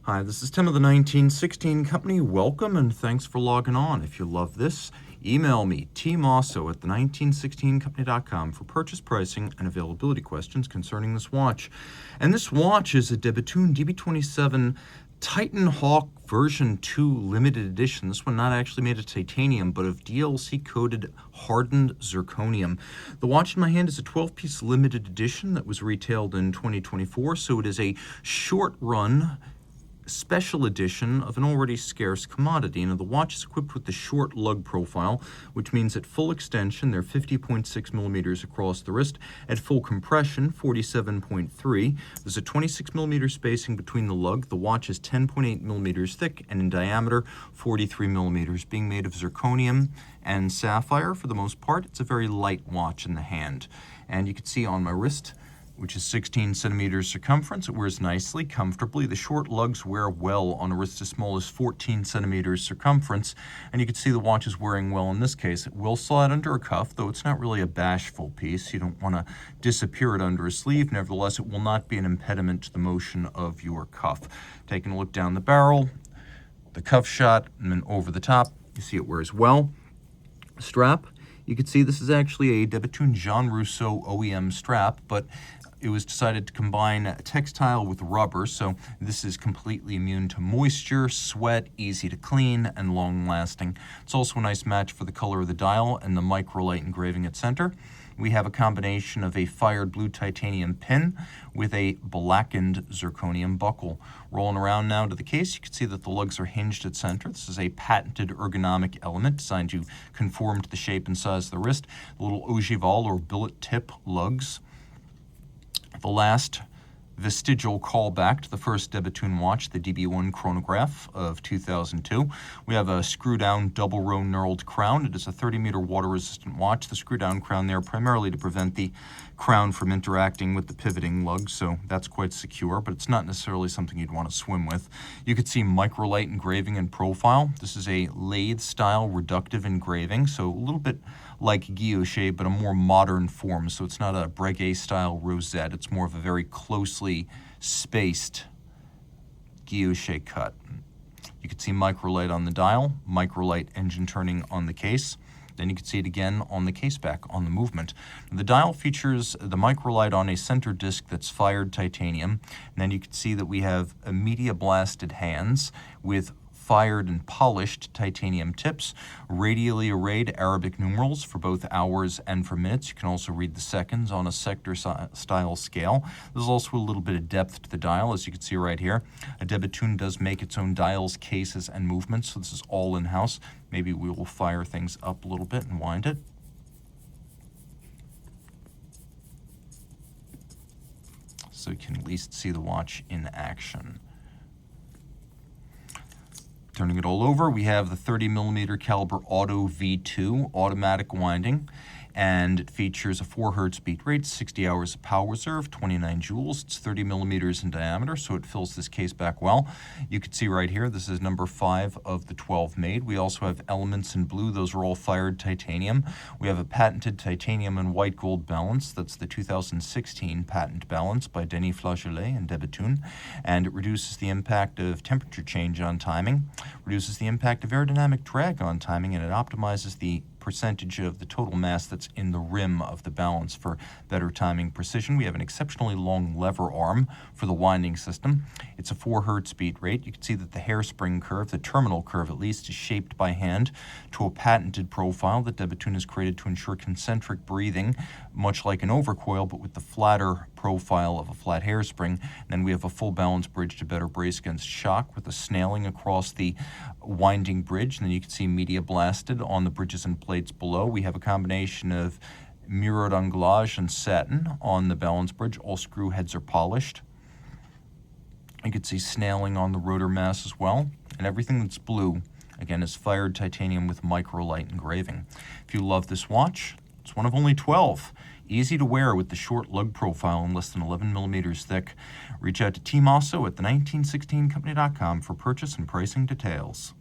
Hi, this is Tim of the 1916 Company. Welcome and thanks for logging on. If you love this, email me, Team Mosso at the1916company.com for purchase pricing and availability questions concerning this watch. And this watch is a Bethune DB27 Titan Hawk version 2 limited edition. This one not actually made of titanium, but of DLC-coated hardened zirconium. The watch in my hand is a 12-piece limited edition that was retailed in 2024, so it is a short-run special edition of an already scarce commodity. Now, the watch is equipped with the short lug profile, which means at full extension, they're 50.6 millimeters across the wrist. At full compression, 47.3. There's a 26 millimeter spacing between the lug. The watch is 10.8 millimeters thick and in diameter 43 millimeters. Being made of zirconium and sapphire for the most part, it's a very light watch in the hand. And you can see on my wrist, which is 16 centimeters circumference. It wears nicely, comfortably. The short lugs wear well on a wrist as small as 14 centimeters circumference, and you can see the watch is wearing well in this case. It will slide under a cuff, though it's not really a bashful piece. You don't want to disappear it under a sleeve. Nevertheless, it will not be an impediment to the motion of your cuff. Taking a look down the barrel, the cuff shot, and then over the top, you see it wears well. Strap, you can see this is actually a Bethune Jean Rousseau OEM strap, but it was decided to combine textile with rubber, so this is completely immune to moisture, sweat, easy to clean, and long-lasting. It's also a nice match for the color of the dial and the Microlight engraving at center. We have a combination of a fired blue titanium pin with a blackened zirconium buckle. Rolling around now to the case, you can see that the lugs are hinged at center. This is a patented ergonomic element designed to conform to the shape and size of the wrist. The little ogival or billet tip lugs. The last vestigial callback to the first Bethune watch, the DB1 chronograph of 2002. We have a screw-down double-row knurled crown. It is a 30-meter water-resistant watch. The screw-down crown there primarily to prevent the crown from interacting with the pivoting lug, so that's quite secure, but it's not necessarily something you'd want to swim with. You could see Microlight engraving and profile. This is a lathe-style reductive engraving, so a little bit like guilloche, but a more modern form, so it's not a Breguet-style rosette. It's more of a very closely spaced guilloche cut. You can see Microlight on the dial, Microlight engine turning on the case. Then you can see it again on the case back, on the movement. The dial features the Microlight on a center disc that's fired titanium. And then you can see that we have a media blasted hands with fired and polished titanium tips, radially arrayed Arabic numerals for both hours and for minutes. You can also read the seconds on a sector-style scale. There's also a little bit of depth to the dial, as you can see right here. A Bethune does make its own dials, cases, and movements, so this is all in-house. Maybe we will fire things up a little bit and wind it. So you can at least see the watch in action. Turning it all over, we have the 30 millimeter caliber Auto V2 automatic winding, and it features a 4 Hz beat rate, 60 hours of power reserve, 29 joules. It's 30 millimeters in diameter, so it fills this case back well. You can see right here, this is number 5 of the 12 made. We also have elements in blue. Those are all fired titanium. We have a patented titanium and white gold balance. That's the 2016 patent balance by Denis Flageolet and Bethune, and it reduces the impact of temperature change on timing, reduces the impact of aerodynamic drag on timing, and it optimizes the percentage of the total mass that's in the rim of the balance for better timing precision. We have an exceptionally long lever arm for the winding system. It's a 4 Hz beat rate. You can see that the hairspring curve, the terminal curve at least, is shaped by hand to a patented profile that Bethune has created to ensure concentric breathing, much like an overcoil, but with the flatter profile of a flat hairspring. And then we have a full balance bridge to better brace against shock with a snailing across the winding bridge. And then you can see media blasted on the bridges and plates below. We have a combination of mirrored anglage and satin on the balance bridge. All screw heads are polished. You can see snailing on the rotor mass as well. And everything that's blue, again, is fired titanium with Microlight engraving. If you love this watch, it's one of only 12. Easy to wear with the short lug profile and less than 11 millimeters thick. Reach out to Team Mosso at the1916company.com for purchase and pricing details.